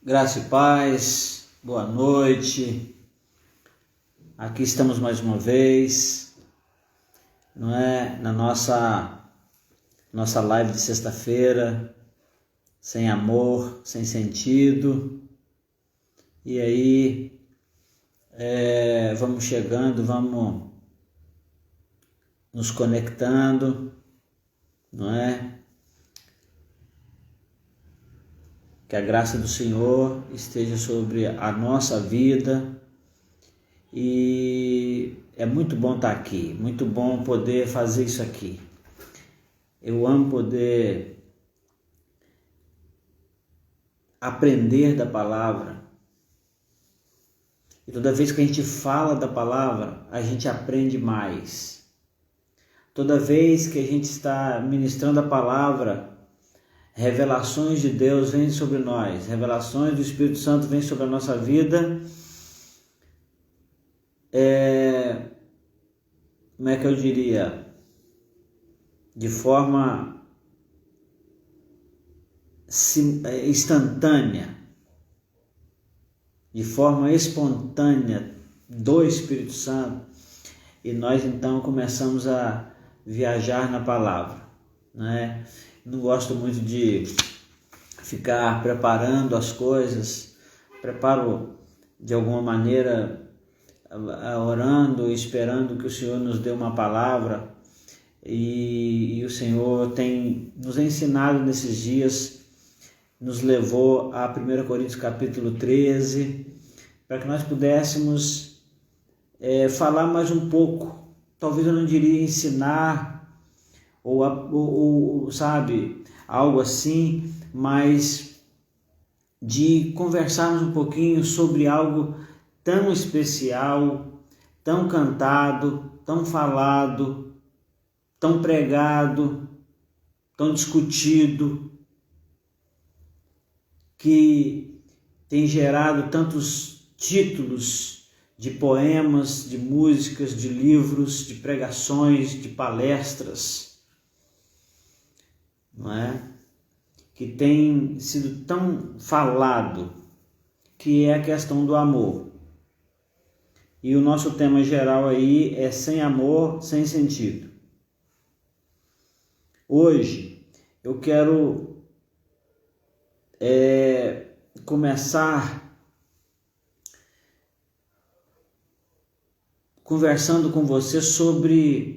Graça e paz, boa noite. Aqui estamos mais uma vez, não é? Na nossa live de sexta-feira, sem amor, sem sentido. E aí, vamos chegando, vamos nos conectando, não é? Que a graça do Senhor esteja sobre a nossa vida, e é muito bom estar aqui, muito bom poder fazer isso aqui. Eu amo poder aprender da palavra, e toda vez que a gente fala da palavra, a gente aprende mais. Toda vez que a gente está ministrando a palavra, revelações de Deus vêm sobre nós, revelações do Espírito Santo vêm sobre a nossa vida. Como é que eu diria? De forma instantânea, de forma espontânea do Espírito Santo, e nós então começamos a viajar na palavra, né? Não gosto muito de ficar preparando as coisas, preparo de alguma maneira orando, esperando que o Senhor nos dê uma palavra, e o Senhor tem nos ensinado nesses dias, nos levou a 1 Coríntios capítulo 13, para que nós pudéssemos falar mais um pouco, talvez eu não diria ensinar, ou sabe, algo assim, mas de conversarmos um pouquinho sobre algo tão especial, tão cantado, tão falado, tão pregado, tão discutido, que tem gerado tantos títulos de poemas, de músicas, de livros, de pregações, de palestras, não é? Que tem sido tão falado, que é a questão do amor. E o nosso tema geral aí é sem amor, sem sentido. Hoje eu quero começar conversando com você sobre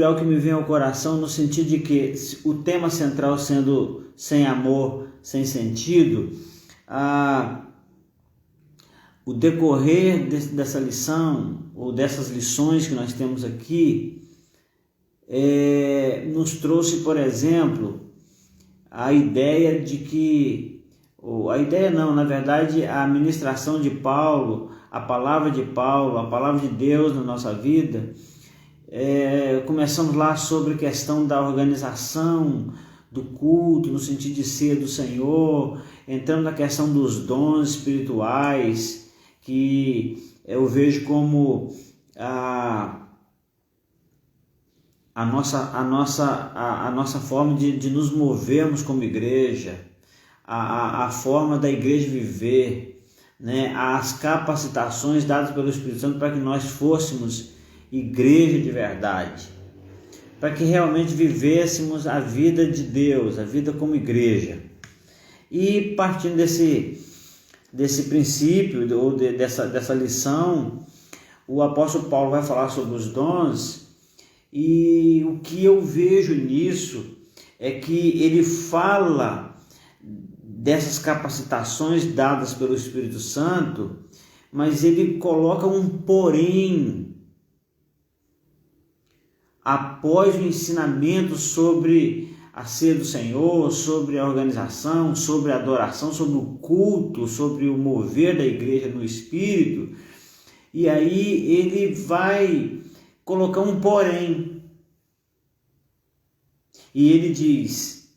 algo que me vem ao coração, no sentido de que o tema central sendo sem amor, sem sentido, o decorrer dessa lição, ou dessas lições que nós temos aqui, nos trouxe, por exemplo, a ideia de que, na verdade, a ministração de Paulo, a palavra de Paulo, a palavra de Deus na nossa vida. Começamos lá sobre a questão da organização do culto, no sentido de ser do Senhor, entrando na questão dos dons espirituais, que eu vejo como a nossa forma de nos movermos como igreja, a forma da igreja viver, né? As capacitações dadas pelo Espírito Santo para que nós fôssemos igreja de verdade, para que realmente vivêssemos a vida de Deus, a vida como igreja. E partindo desse princípio, ou dessa lição, o apóstolo Paulo vai falar sobre os dons, e o que eu vejo nisso é que ele fala dessas capacitações dadas pelo Espírito Santo, mas ele coloca um porém após o ensinamento sobre a ceia do Senhor, sobre a organização, sobre a adoração, sobre o culto, sobre o mover da igreja no Espírito. E aí ele vai colocar um porém. E ele diz: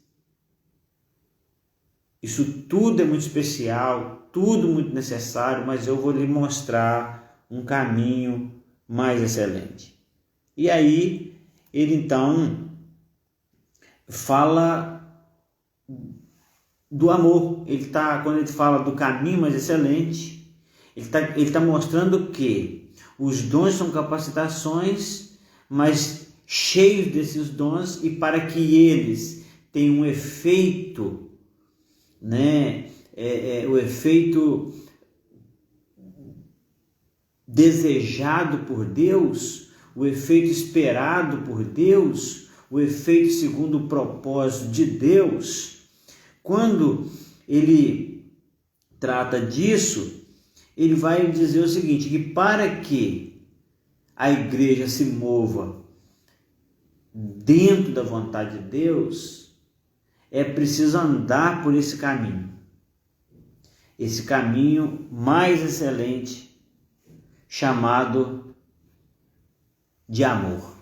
isso tudo é muito especial, tudo muito necessário, mas eu vou lhe mostrar um caminho mais excelente. E aí ele então fala do amor. Quando ele fala do caminho mais excelente, ele tá mostrando que os dons são capacitações, mas cheios desses dons, e para que eles tenham um efeito, né, o efeito desejado por Deus, o efeito esperado por Deus, o efeito segundo o propósito de Deus. Quando ele trata disso, ele vai dizer o seguinte, que para que a igreja se mova dentro da vontade de Deus, é preciso andar por esse caminho mais excelente, chamado de amor.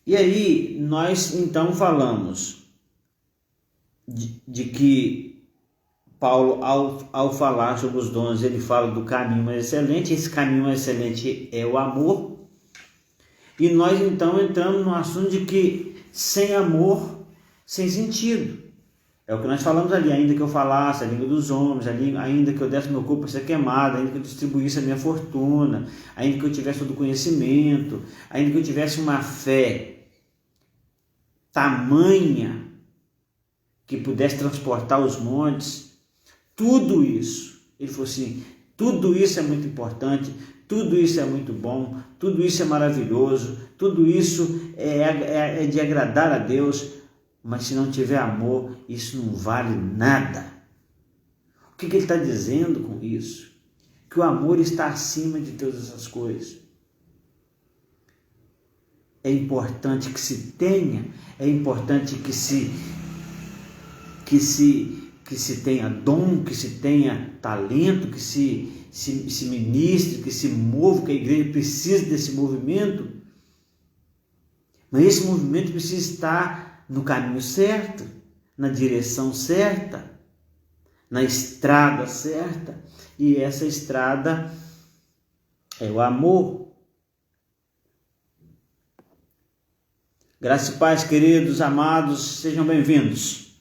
E aí nós então falamos de que Paulo, ao falar sobre os dons, ele fala do caminho mais excelente. Esse caminho mais excelente é o amor. E nós então entramos no assunto de que sem amor, sem sentido. É o que nós falamos ali, ainda que eu falasse a língua dos homens, ainda que eu desse meu corpo para ser queimado, ainda que eu distribuísse a minha fortuna, ainda que eu tivesse todo o conhecimento, ainda que eu tivesse uma fé tamanha que pudesse transportar os montes, tudo isso, ele falou assim, tudo isso é muito importante, tudo isso é muito bom, tudo isso é maravilhoso, tudo isso é de agradar a Deus, mas se não tiver amor, isso não vale nada. O que ele está dizendo com isso? Que o amor está acima de todas essas coisas. É importante que se tenha, é importante que se tenha dom, que se tenha talento, que se ministre, que se mova, que a igreja precisa desse movimento, mas esse movimento precisa estar no caminho certo, na direção certa, na estrada certa, e essa estrada é o amor. Graça e paz, queridos, amados, sejam bem-vindos.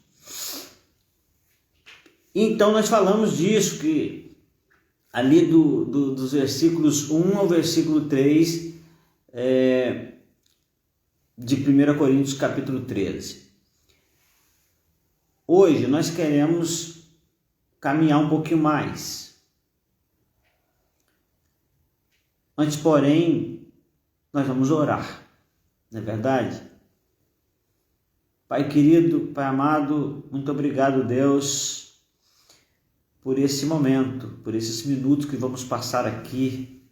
Então nós falamos disso, que ali dos versículos 1 ao versículo 3 de 1 Coríntios capítulo 13. Hoje nós queremos caminhar um pouquinho mais. Antes, porém, nós vamos orar, não é verdade? Pai querido, Pai amado, muito obrigado, Deus, por esse momento, por esses minutos que vamos passar aqui,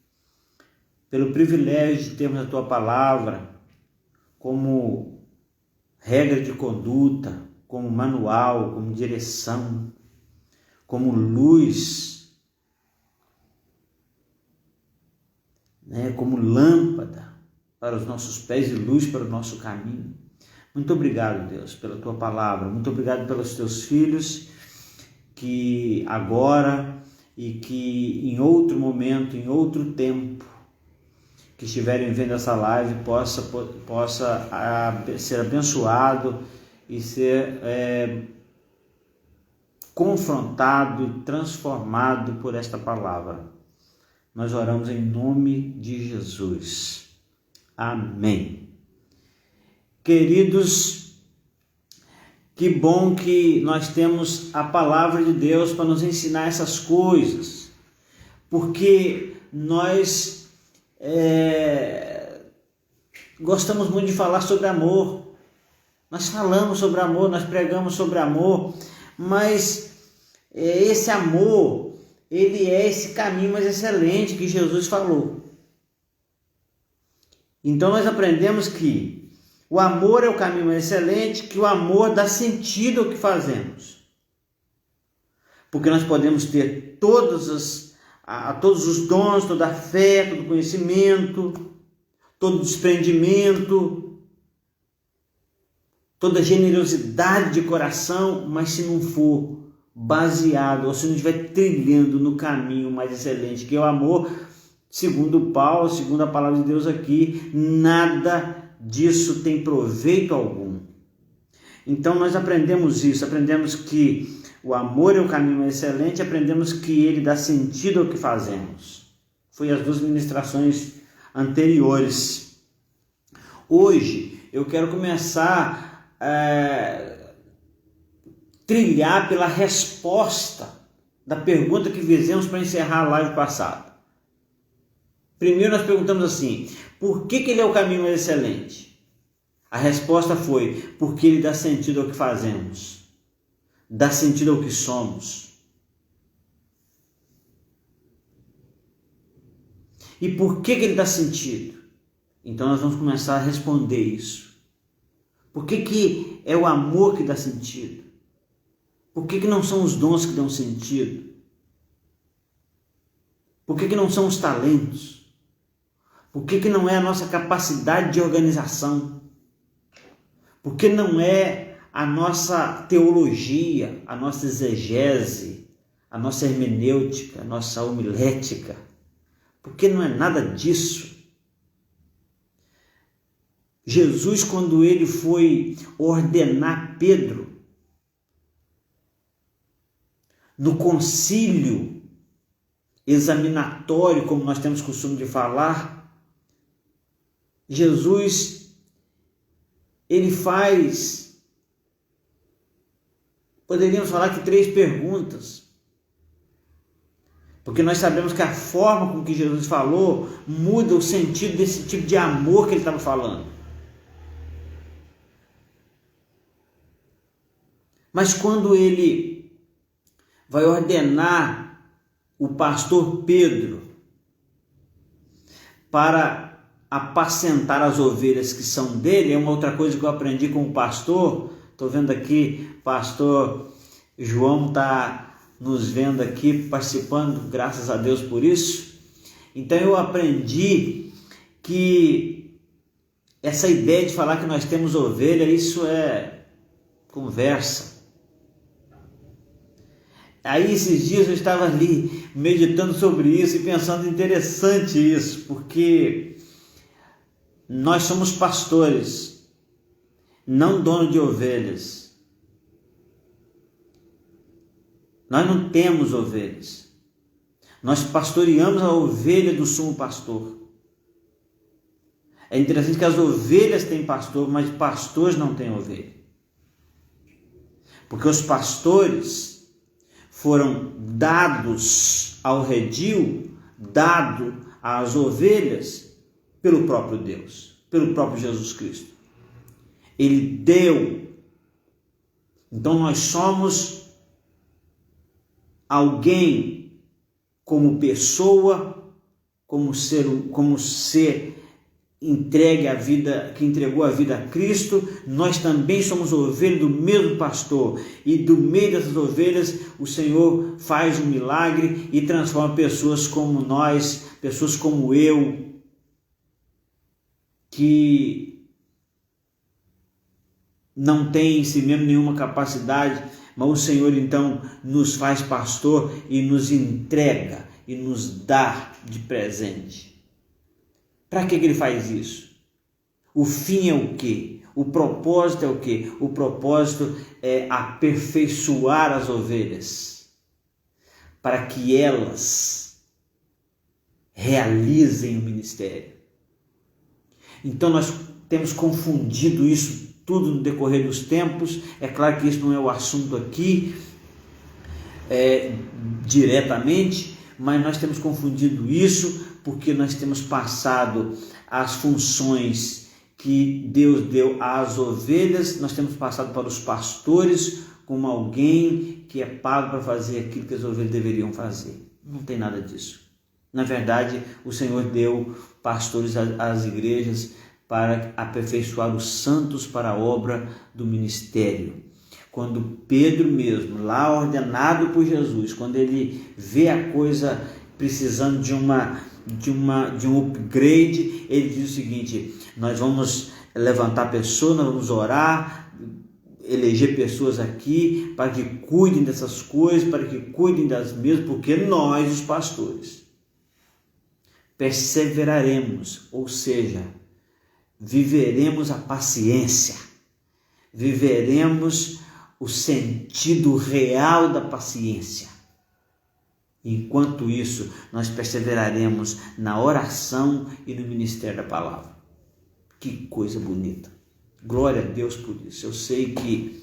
pelo privilégio de termos a Tua palavra como regra de conduta, como manual, como direção, como luz, né, como lâmpada para os nossos pés e luz para o nosso caminho. Muito obrigado, Deus, pela Tua palavra. Muito obrigado pelos Teus filhos que agora e que em outro momento, em outro tempo, que estiverem vendo essa live, possa ser abençoado e ser confrontado e transformado por esta palavra. Nós oramos em nome de Jesus. Amém. Queridos, que bom que nós temos a palavra de Deus para nos ensinar essas coisas, porque nós gostamos muito de falar sobre amor. Nós falamos sobre amor, nós pregamos sobre amor, mas esse amor, ele é esse caminho mais excelente que Jesus falou. Então nós aprendemos que o amor é o caminho mais excelente, que o amor dá sentido ao que fazemos. Porque nós podemos ter todos os dons, toda a fé, todo o conhecimento, todo o desprendimento, toda a generosidade de coração, mas se não for baseado, ou se não estiver trilhando no caminho mais excelente, que é o amor, segundo Paulo, segundo a palavra de Deus aqui, nada disso tem proveito algum. Então nós aprendemos isso, aprendemos que o amor é o caminho excelente, aprendemos que ele dá sentido ao que fazemos. Foi as duas ministrações anteriores. Hoje eu quero começar a trilhar pela resposta da pergunta que fizemos para encerrar a live passada. Primeiro nós perguntamos assim: por que ele é o caminho mais excelente? A resposta foi: porque ele dá sentido ao que fazemos, dá sentido ao que somos. E por que ele dá sentido? Então nós vamos começar a responder isso. Por que é o amor que dá sentido? Por que não são os dons que dão sentido? Por que não são os talentos? Por que não é a nossa capacidade de organização? Por que não é a nossa teologia, a nossa exegese, a nossa hermenêutica, a nossa homilética? Por que não é nada disso? Jesus, quando ele foi ordenar Pedro, no concílio examinatório, como nós temos costume de falar, Jesus, ele faz, poderíamos falar que 3 perguntas, porque nós sabemos que a forma com que Jesus falou muda o sentido desse tipo de amor que ele estava falando. Mas quando ele vai ordenar o pastor Pedro para apacentar as ovelhas que são dele, é uma outra coisa que eu aprendi com o pastor. Estou vendo aqui, pastor João está nos vendo aqui, participando, graças a Deus por isso. Então eu aprendi que essa ideia de falar que nós temos ovelha, isso é conversa. Aí esses dias eu estava ali meditando sobre isso e pensando interessante isso, porque nós somos pastores, não dono de ovelhas. Nós não temos ovelhas. Nós pastoreamos a ovelha do sumo pastor. É interessante que as ovelhas têm pastor, mas pastores não têm ovelha. Porque os pastores foram dados ao redil, dado às ovelhas pelo próprio Deus, pelo próprio Jesus Cristo. Ele deu. Então nós somos alguém como pessoa, como ser entregue a vida, que entregou a vida a Cristo. Nós também somos ovelhas do mesmo pastor, e do meio dessas ovelhas o Senhor faz um milagre e transforma pessoas como nós, pessoas como eu, que não tem em si mesmo nenhuma capacidade, mas o Senhor então nos faz pastor e nos entrega e nos dá de presente. Para que ele faz isso? O fim é o quê? O propósito é o quê? O propósito é aperfeiçoar as ovelhas, para que elas realizem o ministério. Então nós temos confundido isso tudo no decorrer dos tempos. É claro que isso não é o assunto aqui diretamente, mas nós temos confundido isso porque nós temos passado as funções que Deus deu às ovelhas, nós temos passado para os pastores como alguém que é pago para fazer aquilo que as ovelhas deveriam fazer. Não tem nada disso. Na verdade, o Senhor deu pastores às igrejas para aperfeiçoar os santos para a obra do ministério. Quando Pedro mesmo, lá ordenado por Jesus, quando ele vê a coisa precisando de um upgrade, ele diz o seguinte: nós vamos levantar pessoas, nós vamos orar, eleger pessoas aqui para que cuidem dessas coisas, para que cuidem das mesmas, porque nós, os pastores, perseveraremos, ou seja, viveremos a paciência, viveremos o sentido real da paciência. Enquanto isso, nós perseveraremos na oração e no ministério da palavra. Que coisa bonita. Glória a Deus por isso. Eu sei que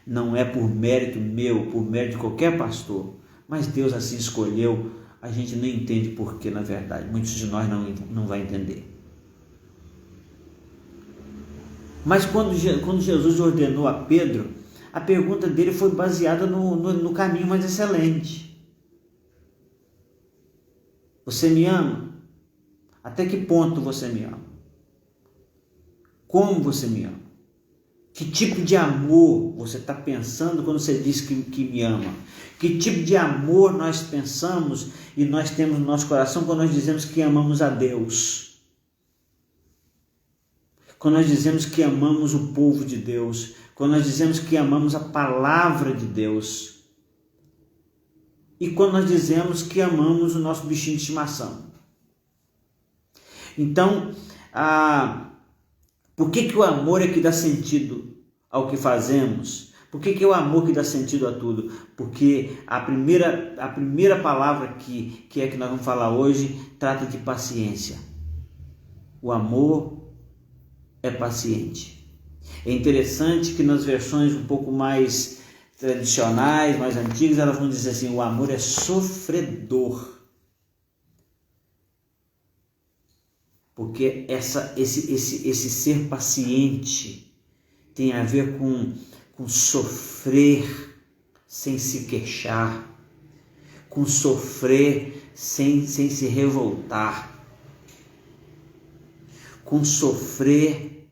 não é por mérito meu, por mérito de qualquer pastor, mas Deus assim escolheu. A gente não entende porquê, na verdade. Muitos de nós não vai entender. Mas quando Jesus ordenou a Pedro, a pergunta dele foi baseada no caminho mais excelente. Você me ama? Até que ponto você me ama? Como você me ama? Que tipo de amor você está pensando quando você diz que me ama? Que tipo de amor nós pensamos e nós temos no nosso coração quando nós dizemos que amamos a Deus? Quando nós dizemos que amamos o povo de Deus? Quando nós dizemos que amamos a palavra de Deus? E quando nós dizemos que amamos o nosso bichinho de estimação? Então, por que o amor é que dá sentido ao que fazemos? Por que é o amor que dá sentido a tudo? Porque a primeira palavra que nós vamos falar hoje trata de paciência. O amor é paciente. É interessante que nas versões um pouco mais tradicionais, mais antigas, elas vão dizer assim: o amor é sofredor. Porque esse ser paciente tem a ver com sofrer sem se queixar, com sofrer sem se revoltar, com sofrer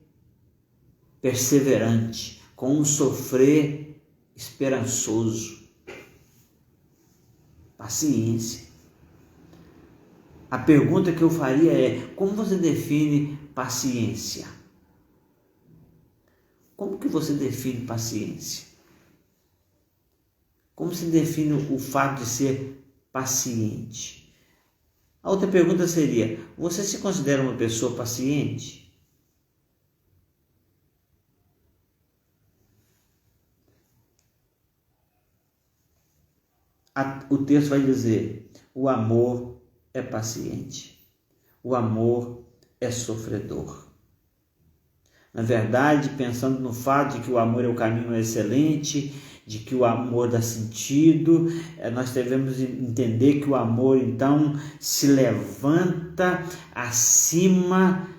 perseverante, com sofrer esperançoso. Paciência. A pergunta que eu faria é: como você define paciência? Como que você define paciência? Como se define o fato de ser paciente? A outra pergunta seria: você se considera uma pessoa paciente? O texto vai dizer: o amor é paciente, o amor é sofredor. Na verdade, pensando no fato de que o amor é o caminho excelente, de que o amor dá sentido, nós devemos entender que o amor, então, se levanta acima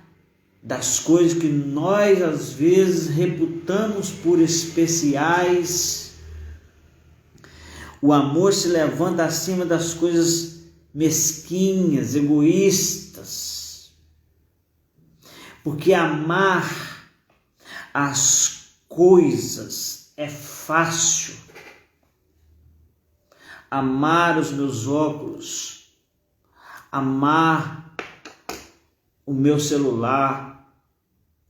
das coisas que nós, às vezes, reputamos por especiais. O amor se levanta acima das coisas mesquinhas, egoístas. Porque amar as coisas é fácil. Amar os meus óculos, amar o meu celular,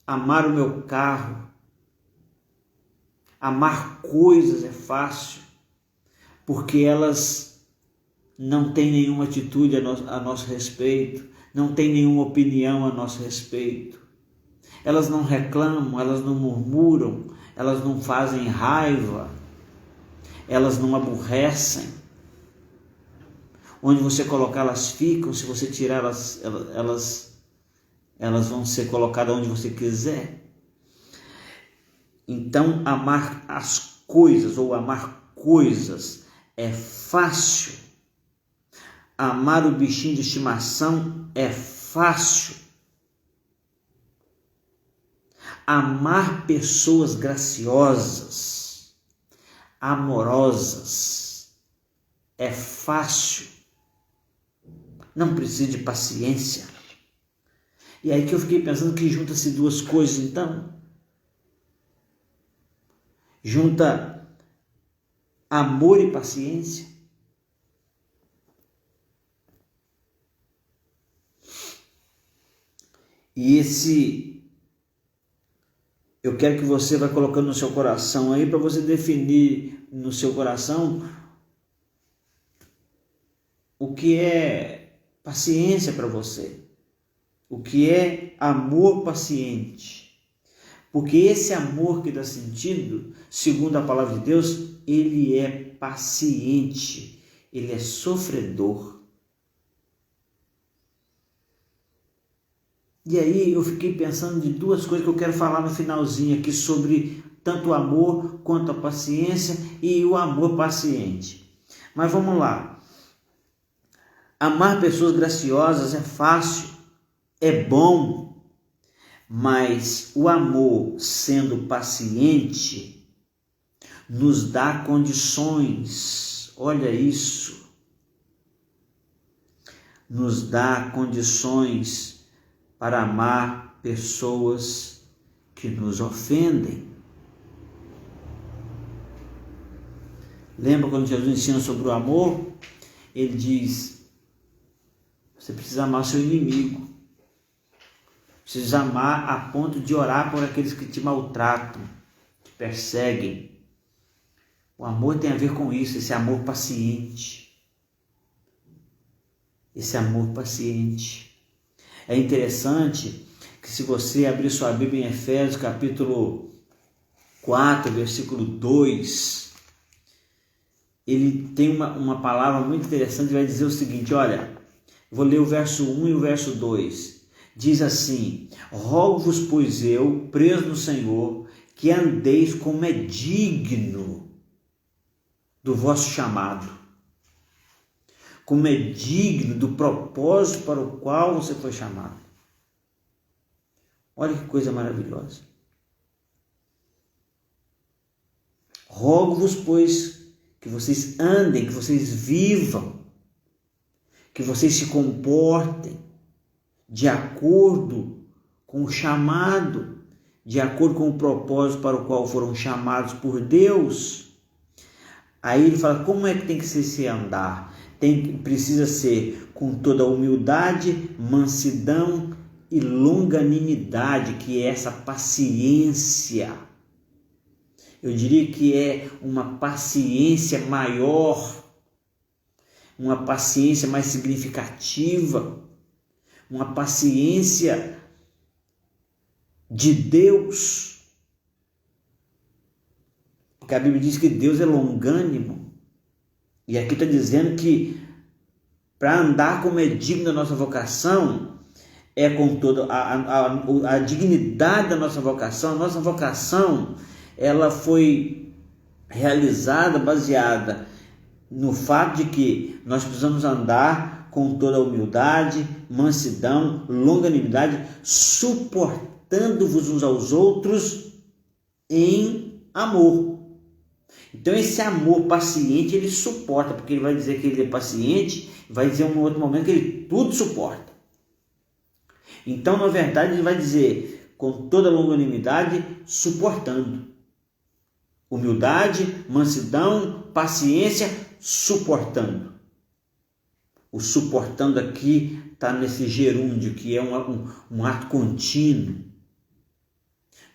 amar o meu carro, amar coisas é fácil, porque elas não têm nenhuma atitude a nosso respeito, não têm nenhuma opinião a nosso respeito. Elas não reclamam, elas não murmuram, elas não fazem raiva, elas não aborrecem. Onde você colocar, elas ficam. Se você tirar, elas vão ser colocadas onde você quiser. Então, amar as coisas ou amar coisas é fácil. Amar o bichinho de estimação é fácil. Amar pessoas graciosas, amorosas, é fácil. Não precisa de paciência. E aí que eu fiquei pensando que junta-se duas coisas, então. Junta amor e paciência. E eu quero que você vá colocando no seu coração aí, para você definir no seu coração o que é paciência para você, o que é amor paciente. Porque esse amor que dá sentido, segundo a palavra de Deus, ele é paciente, ele é sofredor. E aí eu fiquei pensando de duas coisas que eu quero falar no finalzinho aqui sobre tanto o amor quanto a paciência e o amor paciente. Mas vamos lá. Amar pessoas graciosas é fácil, é bom, mas o amor, sendo paciente, nos dá condições. Olha isso. Nos dá condições para amar pessoas que nos ofendem. Lembra quando Jesus ensina sobre o amor? Ele diz: você precisa amar o seu inimigo. Precisa amar a ponto de orar por aqueles que te maltratam, te perseguem. O amor tem a ver com isso, esse amor paciente. Esse amor paciente. É interessante que, se você abrir sua Bíblia em Efésios capítulo 4, versículo 2, ele tem uma palavra muito interessante, vai dizer o seguinte, olha, vou ler o verso 1 e o verso 2. Diz assim: rogo-vos, pois eu, preso no Senhor, que andeis como é digno do vosso chamado, como é digno do propósito para o qual você foi chamado. Olha que coisa maravilhosa. Rogo-vos, pois, que vocês andem, que vocês vivam, que vocês se comportem de acordo com o chamado, de acordo com o propósito para o qual foram chamados por Deus. Aí ele fala, como é que tem que ser esse andar? Precisa ser com toda humildade, mansidão e longanimidade, que é essa paciência. Eu diria que é uma paciência maior, uma paciência mais significativa, uma paciência de Deus. Porque a Bíblia diz que Deus é longânimo. E aqui está dizendo que para andar como é digno da nossa vocação, é com toda a dignidade da nossa vocação. A nossa vocação, ela foi realizada, baseada no fato de que nós precisamos andar com toda a humildade, mansidão, longanimidade, suportando-vos uns aos outros em amor. Então esse amor paciente, ele suporta, porque ele vai dizer que ele é paciente, vai dizer em um outro momento que ele tudo suporta. Então, na verdade, ele vai dizer com toda longanimidade, suportando. Humildade, mansidão, paciência, suportando. O suportando aqui está nesse gerúndio, que é um ato contínuo.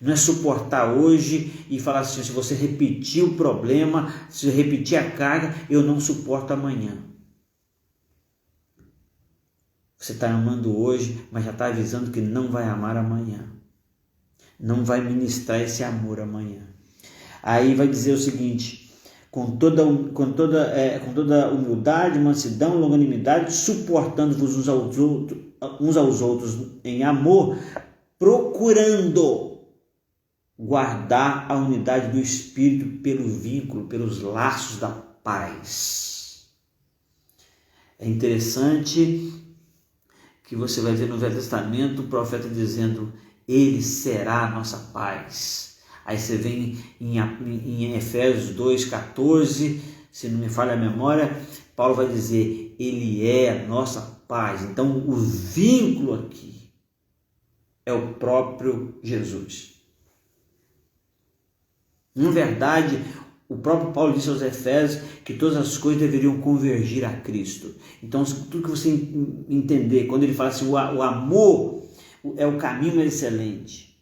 Não é suportar hoje e falar assim, se você repetir o problema, se repetir a carga, eu não suporto amanhã. Você está amando hoje, mas já está avisando que não vai amar amanhã. Não vai ministrar esse amor amanhã. Aí vai dizer o seguinte, com toda humildade, mansidão, longanimidade, suportando-vos uns aos outros em amor, procurando guardar a unidade do Espírito pelo vínculo, pelos laços da paz. É interessante que você vai ver no Velho Testamento o profeta dizendo, ele será a nossa paz. Aí você vem em Efésios 2,14, se não me falha a memória, Paulo vai dizer, ele é a nossa paz. Então o vínculo aqui é o próprio Jesus. Na verdade, o próprio Paulo disse aos Efésios que todas as coisas deveriam convergir a Cristo. Então, tudo que você entender, quando ele fala assim, o amor é o caminho excelente,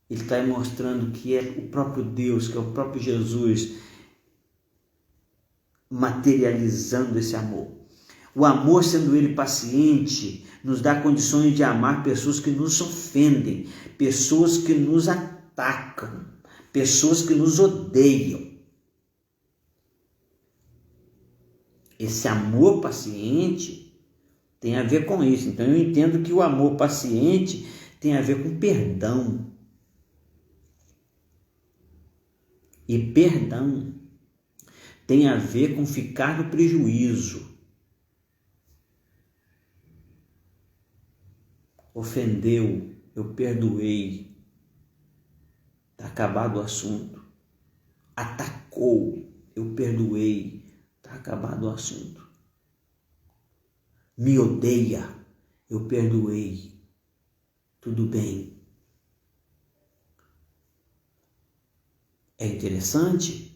ele está mostrando que é o próprio Deus, que é o próprio Jesus, materializando esse amor. O amor, sendo ele paciente, nos dá condições de amar pessoas que nos ofendem, pessoas que nos atacam, pessoas que nos odeiam. Esse amor paciente tem a ver com isso. Então eu entendo que o amor paciente tem a ver com perdão. E perdão tem a ver com ficar no prejuízo. Ofendeu, eu perdoei. Está acabado o assunto. Atacou, eu perdoei. Está acabado o assunto. Me odeia, eu perdoei. Tudo bem. É interessante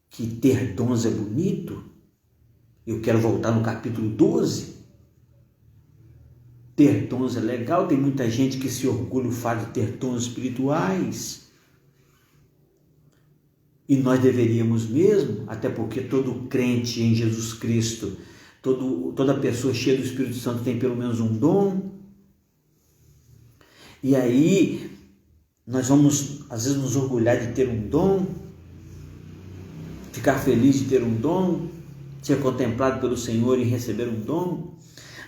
que ter dons é bonito. Eu quero voltar no capítulo 12. Ter dons é legal. Tem muita gente que se orgulha do fato de ter dons espirituais. E nós deveríamos mesmo, até porque todo crente em Jesus Cristo, toda pessoa cheia do Espírito Santo tem pelo menos um dom. E aí nós vamos, às vezes, nos orgulhar de ter um dom, ficar feliz de ter um dom, ser contemplado pelo Senhor e receber um dom.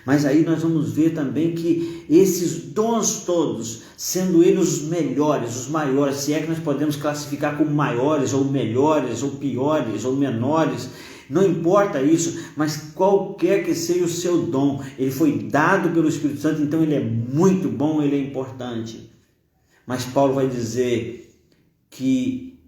Mas aí nós vamos ver também que esses dons todos, sendo eles os melhores, os maiores, se é que nós podemos classificar como maiores, ou melhores, ou piores, ou menores, não importa isso, mas qualquer que seja o seu dom, ele foi dado pelo Espírito Santo, então ele é muito bom, ele é importante. Mas Paulo vai dizer que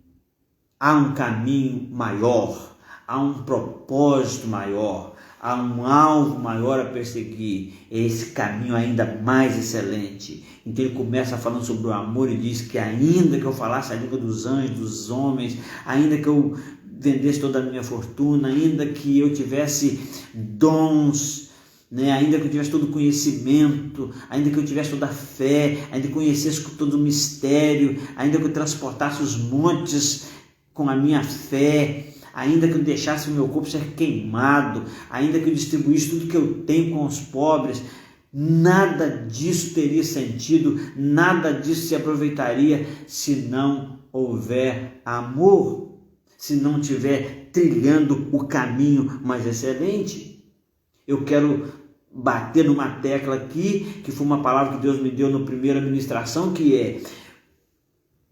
há um caminho maior, há um propósito maior, há um alvo maior a perseguir, é esse caminho ainda mais excelente. Então ele começa falando sobre o amor e diz que ainda que eu falasse a língua dos anjos, dos homens, ainda que eu vendesse toda a minha fortuna, ainda que eu tivesse dons, ainda que eu tivesse todo o conhecimento, ainda que eu tivesse toda a fé, ainda que eu conhecesse todo o mistério, ainda que eu transportasse os montes com a minha fé, ainda que eu deixasse o meu corpo ser queimado, ainda que eu distribuísse tudo que eu tenho com os pobres, nada disso teria sentido, nada disso se aproveitaria se não houver amor, se não estiver trilhando o caminho mais excelente. Eu quero bater numa tecla aqui, que foi uma palavra que Deus me deu na primeira ministração, que é: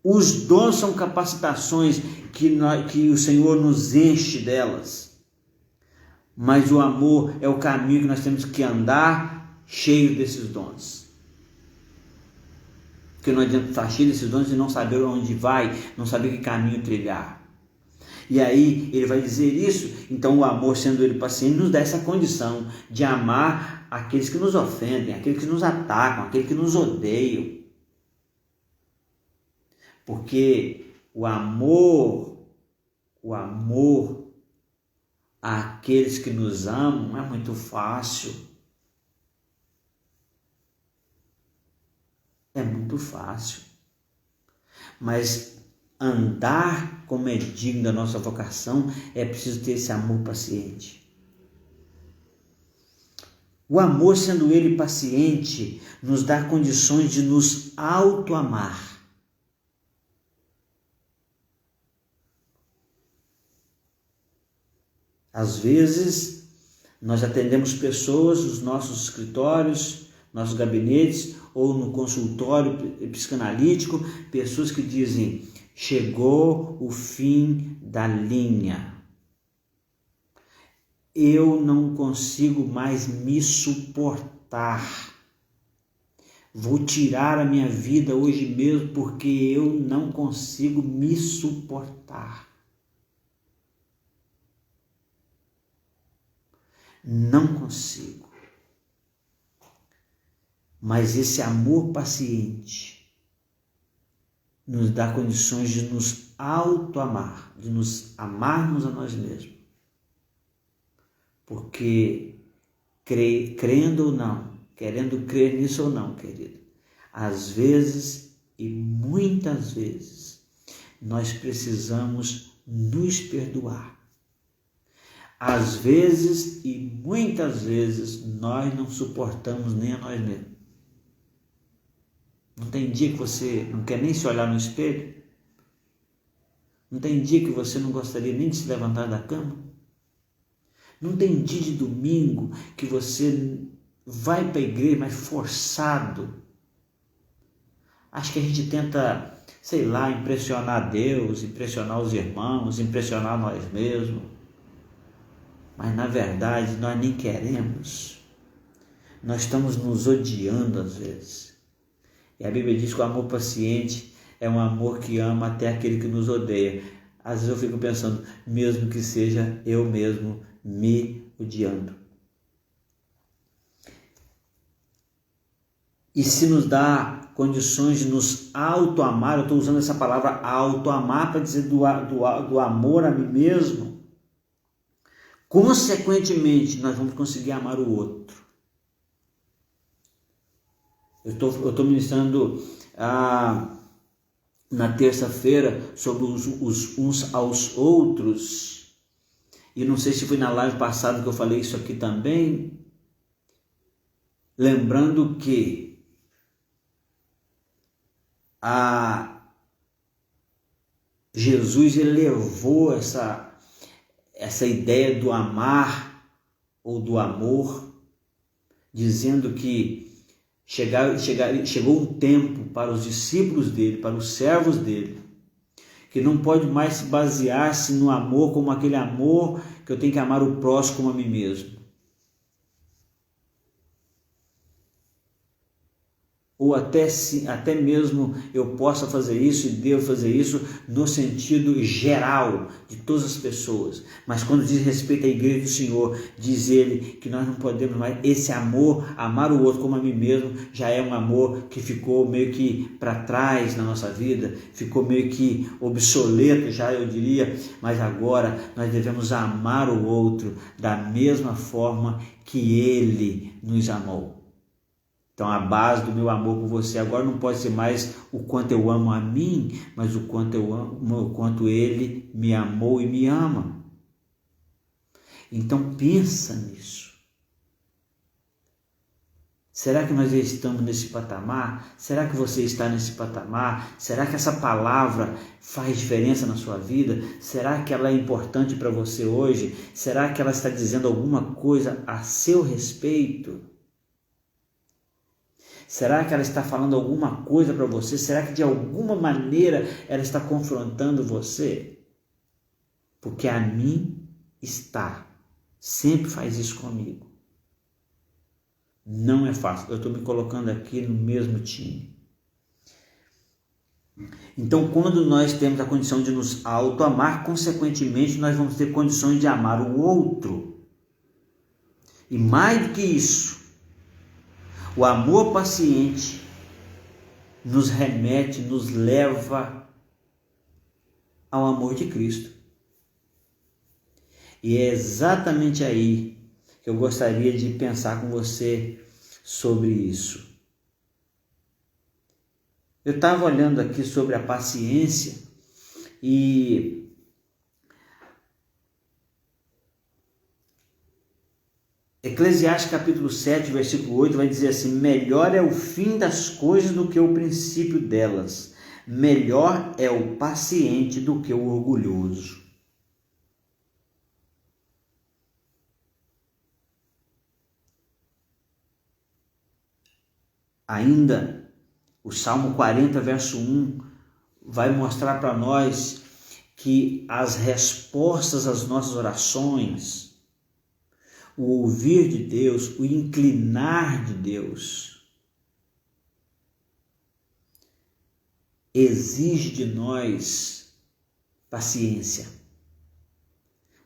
os dons são capacitações que o Senhor nos enche delas, mas o amor é o caminho que nós temos que andar cheio desses dons. Porque não adianta estar cheio desses dons e não saber onde vai, não saber que caminho trilhar. E aí ele vai dizer isso. Então o amor, sendo ele paciente, nos dá essa condição de amar aqueles que nos ofendem, aqueles que nos atacam, aqueles que nos odeiam. Porque o amor àqueles que nos amam é muito fácil. É muito fácil. Mas andar como é digno da nossa vocação, é preciso ter esse amor paciente. O amor, sendo ele paciente, nos dá condições de nos auto-amar. Às vezes, nós atendemos pessoas nos nossos escritórios, nossos gabinetes ou no consultório psicanalítico, pessoas que dizem: chegou o fim da linha. Eu não consigo mais me suportar. Vou tirar a minha vida hoje mesmo porque eu não consigo me suportar. Não consigo. Mas esse amor paciente nos dá condições de nos auto-amar, de nos amarmos a nós mesmos. Porque, crendo ou não, querendo crer nisso ou não, querido, às vezes e muitas vezes nós precisamos nos perdoar. Às vezes e muitas vezes nós não suportamos nem a nós mesmos. Não tem dia que você não quer nem se olhar no espelho? Não tem dia que você não gostaria nem de se levantar da cama? Não tem dia de domingo que você vai para a igreja, mas forçado? Acho que a gente tenta, sei lá, impressionar Deus, impressionar os irmãos, impressionar nós mesmos. Mas na verdade nós nem queremos. Nós estamos nos odiando às vezes. E a Bíblia diz que o amor paciente é um amor que ama até aquele que nos odeia. Às vezes eu fico pensando, mesmo que seja eu mesmo me odiando. E se nos dá condições de nos auto-amar, eu estou usando essa palavra auto-amar para dizer do amor a mim mesmo, consequentemente nós vamos conseguir amar o outro. Eu estou ministrando na terça-feira sobre os uns aos outros, e não sei se foi na live passada que eu falei isso aqui também, lembrando que Jesus elevou essa ideia do amar ou do amor, dizendo que chegou um tempo para os discípulos dele, para os servos dele, que não pode mais se basear-se no amor como aquele amor que eu tenho que amar o próximo como a mim mesmo. Ou até mesmo eu possa fazer isso e devo fazer isso no sentido geral de todas as pessoas. Mas quando diz respeito à igreja do Senhor, diz ele que nós não podemos mais, esse amor, amar o outro como a mim mesmo, já é um amor que ficou meio que para trás na nossa vida, ficou meio que obsoleto já, eu diria, mas agora nós devemos amar o outro da mesma forma que ele nos amou. Então a base do meu amor por você agora não pode ser mais o quanto eu amo a mim, mas o quanto ele me amou e me ama. Então pensa nisso. Será que nós já estamos nesse patamar? Será que você está nesse patamar? Será que essa palavra faz diferença na sua vida? Será que ela é importante para você hoje? Será que ela está dizendo alguma coisa a seu respeito? Será que ela está falando alguma coisa para você? Será que de alguma maneira ela está confrontando você? Porque a mim está. Sempre faz isso comigo. Não é fácil. Eu estou me colocando aqui no mesmo time. Então, quando nós temos a condição de nos auto-amar, consequentemente, nós vamos ter condições de amar o outro. E mais do que isso, o amor paciente nos remete, nos leva ao amor de Cristo. E é exatamente aí que eu gostaria de pensar com você sobre isso. Eu estava olhando aqui sobre a paciência e Eclesiastes capítulo 7, versículo 8 vai dizer assim: melhor é o fim das coisas do que o princípio delas, melhor é o paciente do que o orgulhoso. Ainda, o Salmo 40, verso 1, vai mostrar para nós que as respostas às nossas orações, o ouvir de Deus, o inclinar de Deus, exige de nós paciência.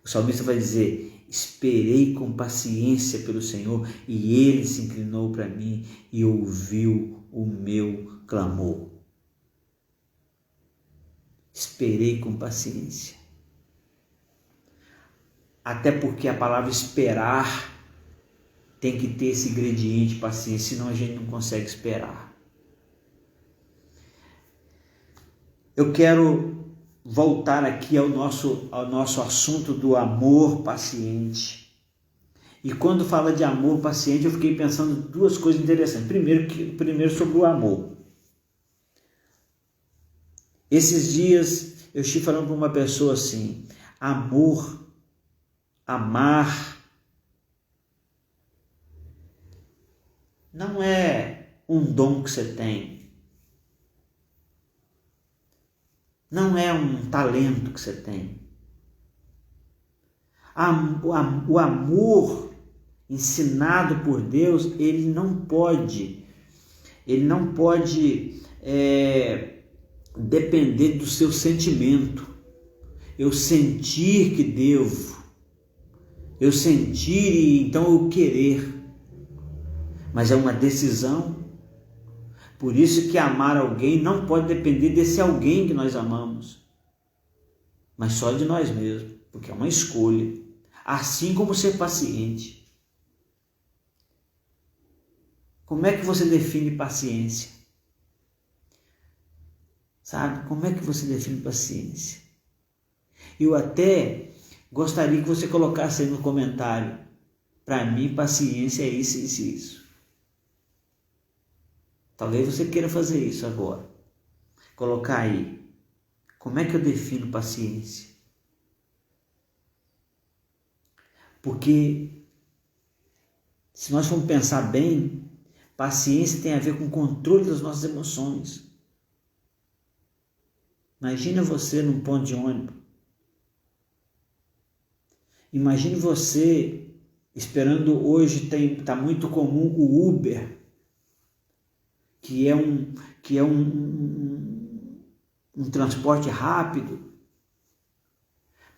O salmista vai dizer: esperei com paciência pelo Senhor e Ele se inclinou para mim e ouviu o meu clamor. Esperei com paciência. Até porque a palavra esperar tem que ter esse ingrediente paciência, senão a gente não consegue esperar. Eu quero voltar aqui ao nosso assunto do amor paciente. E quando fala de amor paciente, eu fiquei pensando duas coisas interessantes. Primeiro sobre o amor. Esses dias eu estive falando para uma pessoa assim: amor, amar, não é um dom que você tem, não é um talento que você tem. O amor ensinado por Deus, ele não pode depender do seu sentimento. Eu sentir que devo, eu sentir e então eu querer, mas é uma decisão. Por isso que amar alguém não pode depender desse alguém que nós amamos, mas só de nós mesmos, porque é uma escolha. Assim como ser paciente. Como é que você define paciência? Sabe? Como é que você define paciência? Eu até gostaria que você colocasse aí no comentário: para mim, paciência é isso, isso e isso. Talvez você queira fazer isso agora. Colocar aí: como é que eu defino paciência? Porque, se nós formos pensar bem, paciência tem a ver com o controle das nossas emoções. Imagina você num ponto de ônibus. Imagine você esperando. Hoje está muito comum o Uber, que é um transporte rápido.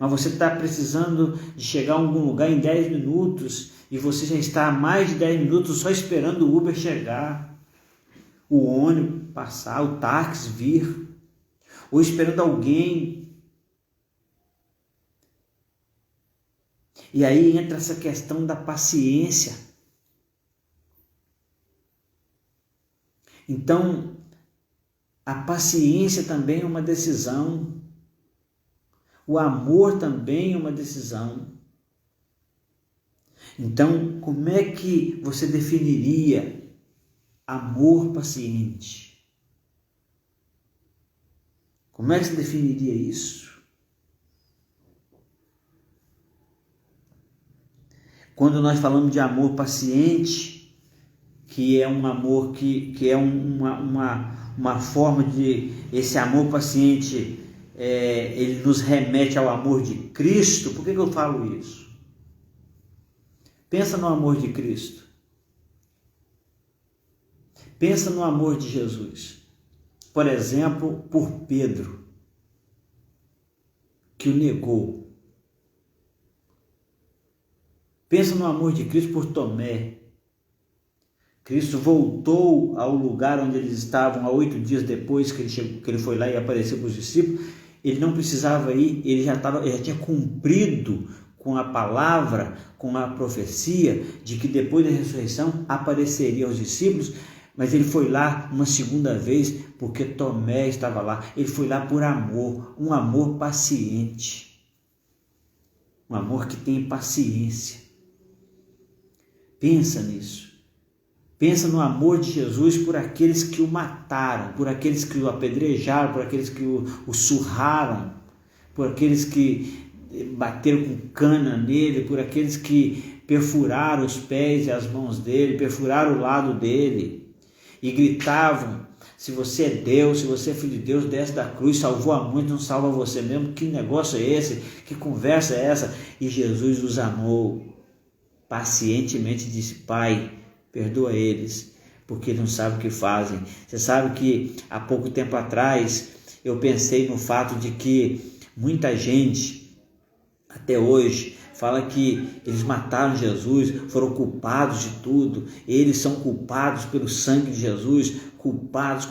Mas você está precisando de chegar a algum lugar em 10 minutos e você já está há mais de 10 minutos só esperando o Uber chegar, o ônibus passar, o táxi vir, ou esperando alguém. E aí entra essa questão da paciência. Então, a paciência também é uma decisão. O amor também é uma decisão. Então, como é que você definiria amor paciente? Como é que você definiria isso? Quando nós falamos de amor paciente, que é um amor que é uma forma de... Esse amor paciente... ele nos remete ao amor de Cristo. Por que eu falo isso? Pensa no amor de Cristo. Pensa no amor de Jesus. Por exemplo, por Pedro, que o negou. Pensa no amor de Cristo por Tomé. Cristo voltou ao lugar onde eles estavam há 8 dias depois que ele foi lá e apareceu para os discípulos. Ele não precisava ir, ele já tinha cumprido com a palavra, com a profecia de que depois da ressurreição apareceria aos discípulos, mas ele foi lá uma segunda vez porque Tomé estava lá. Ele foi lá por amor, um amor paciente, um amor que tem paciência. Pensa nisso. Pensa no amor de Jesus por aqueles que o mataram, por aqueles que o apedrejaram, por aqueles que o surraram, por aqueles que bateram com cana nele, por aqueles que perfuraram os pés e as mãos dele, perfuraram o lado dele e gritavam: se você é Deus, se você é filho de Deus, desce da cruz, salvou a muitos, não salva você mesmo. Que negócio é esse? Que conversa é essa? E Jesus os amou pacientemente, disse: Pai, perdoa eles, porque não sabem o que fazem. Você sabe que há pouco tempo atrás eu pensei no fato de que muita gente até hoje fala que eles mataram Jesus, foram culpados de tudo, eles são culpados pelo sangue de Jesus, culpados.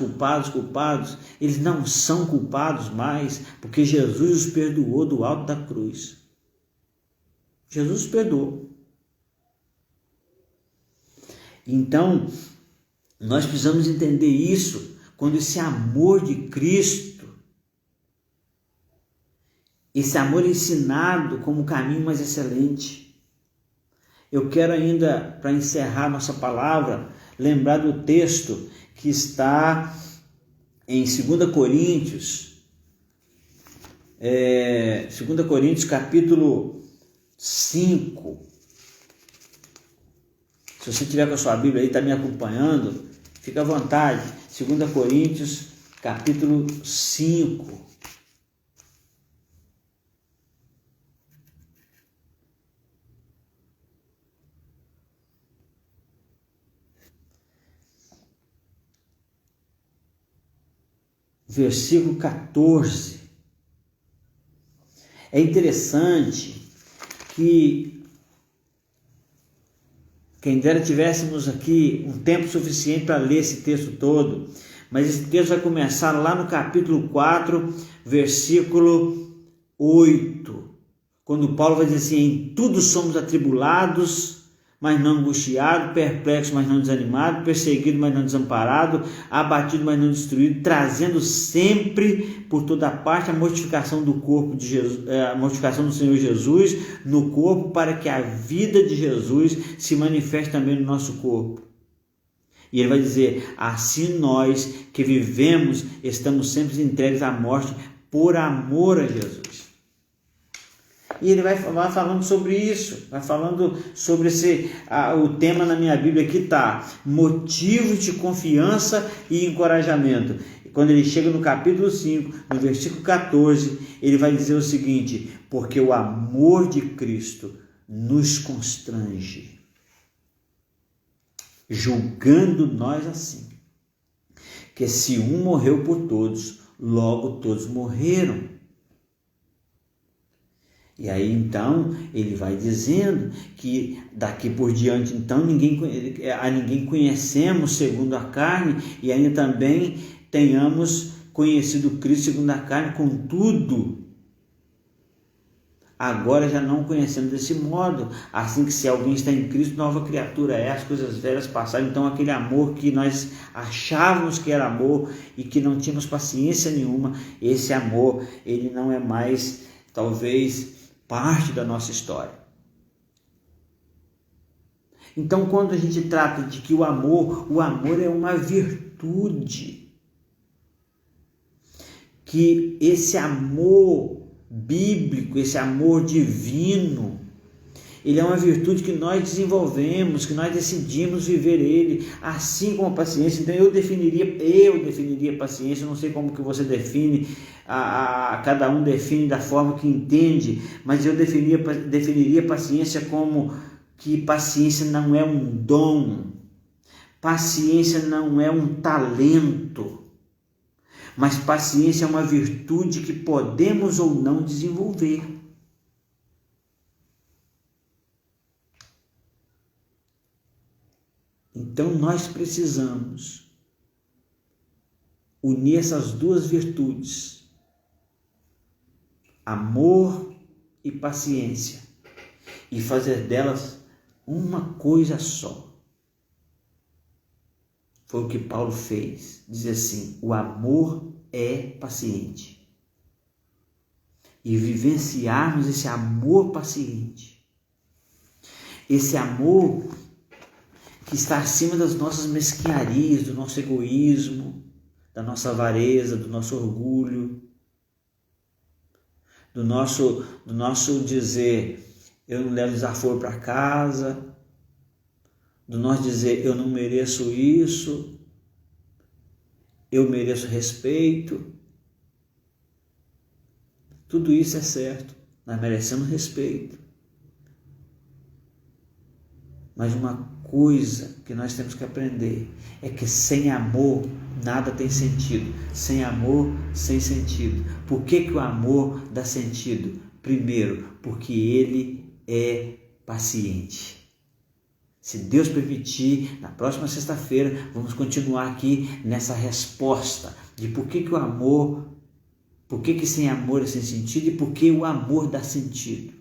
Eles não são culpados mais, porque Jesus os perdoou do alto da cruz. Jesus os perdoou. Então, nós precisamos entender isso, quando esse amor de Cristo, esse amor ensinado como o caminho mais excelente. Eu quero ainda, para encerrar nossa palavra, lembrar do texto que está em 2 Coríntios, 2 Coríntios capítulo 5. Se você tiver com a sua Bíblia aí, está me acompanhando, fica à vontade. 2 Coríntios capítulo 5. Versículo 14. É interessante que quem dera tivéssemos aqui um tempo suficiente para ler esse texto todo, mas esse texto vai começar lá no capítulo 4, versículo 8, quando Paulo vai dizer assim: em tudo somos atribulados, mas não angustiados, perplexos, mas não desanimados, perseguidos, mas não desamparados, abatidos, mas não destruídos, trazendo sempre por toda parte a mortificação do corpo de Jesus, a mortificação do Senhor Jesus no corpo, para que a vida de Jesus se manifeste também no nosso corpo. E ele vai dizer: assim nós que vivemos estamos sempre entregues à morte por amor a Jesus. E ele vai falando sobre isso, vai falando sobre o tema na minha Bíblia aqui está: motivos de confiança e encorajamento. E quando ele chega no capítulo 5, no versículo 14, ele vai dizer o seguinte: porque o amor de Cristo nos constrange, julgando nós assim, que se um morreu por todos, logo todos morreram. E aí então ele vai dizendo que daqui por diante então a ninguém conhecemos segundo a carne, e ainda também tenhamos conhecido Cristo segundo a carne, contudo agora já não conhecemos desse modo, assim que se alguém está em Cristo, nova criatura é, as coisas velhas passaram. Então aquele amor que nós achávamos que era amor e que não tínhamos paciência nenhuma, esse amor ele não é mais talvez parte da nossa história. Então, quando a gente trata de que o amor é uma virtude, que esse amor bíblico, esse amor divino, ele é uma virtude que nós desenvolvemos, que nós decidimos viver ele, assim como a paciência. Então eu definiria paciência, eu não sei como que você define, cada um define da forma que entende, mas eu definiria paciência como que paciência não é um dom, paciência não é um talento, mas paciência é uma virtude que podemos ou não desenvolver. Então nós precisamos unir essas duas virtudes, amor e paciência, e fazer delas uma coisa só. Foi o que Paulo fez. Diz assim: o amor é paciente. E vivenciarmos esse amor paciente, esse amor que está acima das nossas mesquinharias, do nosso egoísmo, da nossa avareza, do nosso orgulho, do nosso dizer eu não levo desaforo para casa, do nosso dizer eu não mereço isso, eu mereço respeito. Tudo isso é certo, nós merecemos respeito. Mas uma coisa que nós temos que aprender é que sem amor nada tem sentido. Sem amor, sem sentido. Por que o amor dá sentido? Primeiro, porque ele é paciente. Se Deus permitir, na próxima sexta-feira vamos continuar aqui nessa resposta de por que o amor, por que sem amor é sem sentido e por que o amor dá sentido.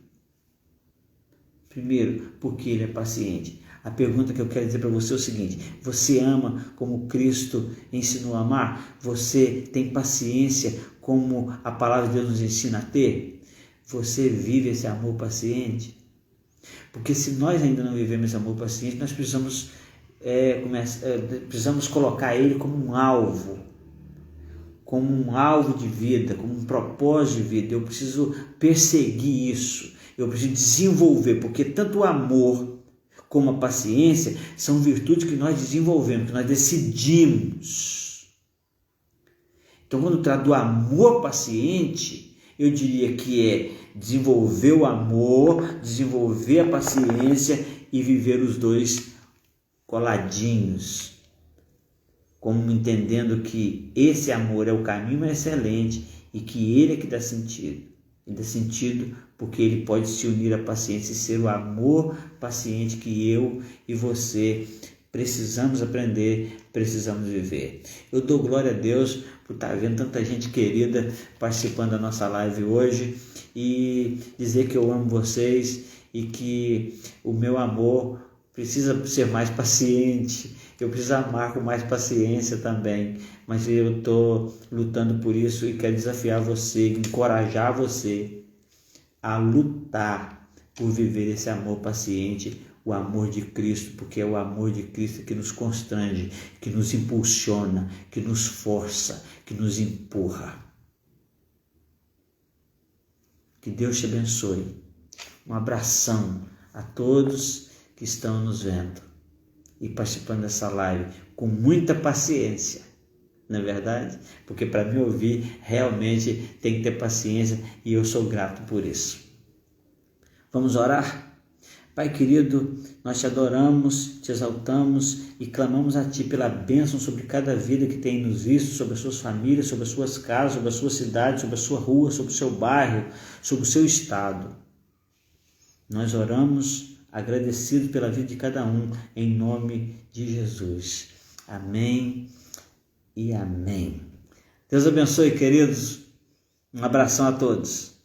Primeiro, porque ele é paciente. A pergunta que eu quero dizer para você é o seguinte: você ama como Cristo ensinou a amar? Você tem paciência como a palavra de Deus nos ensina a ter? Você vive esse amor paciente? Porque se nós ainda não vivemos esse amor paciente, nós precisamos colocar ele como um alvo, como um alvo de vida, como um propósito de vida. Eu preciso perseguir isso, eu preciso desenvolver, porque tanto o amor como a paciência são virtudes que nós desenvolvemos, que nós decidimos. Então, quando trata do amor paciente, eu diria que é desenvolver o amor, desenvolver a paciência e viver os dois coladinhos, como entendendo que esse amor é o caminho excelente e que ele é que dá sentido. E dá sentido porque ele pode se unir à paciência e ser o amor paciente que eu e você precisamos aprender, precisamos viver. Eu dou glória a Deus por estar vendo tanta gente querida participando da nossa live hoje e dizer que eu amo vocês e que o meu amor precisa ser mais paciente, eu preciso amar com mais paciência também, mas eu estou lutando por isso e quero desafiar você, encorajar você a lutar por viver esse amor paciente, o amor de Cristo, porque é o amor de Cristo que nos constrange, que nos impulsiona, que nos força, que nos empurra. Que Deus te abençoe. Um abração a todos que estão nos vendo e participando dessa live com muita paciência, não é verdade? Porque para me ouvir realmente tem que ter paciência e eu sou grato por isso. Vamos orar? Pai querido, nós te adoramos, te exaltamos e clamamos a Ti pela bênção sobre cada vida que tem nos visto, sobre as suas famílias, sobre as suas casas, sobre a sua cidade, sobre a sua rua, sobre o seu bairro, sobre o seu estado. Nós oramos agradecido pela vida de cada um, em nome de Jesus. Amém e amém. Deus abençoe, queridos. Um abração a todos.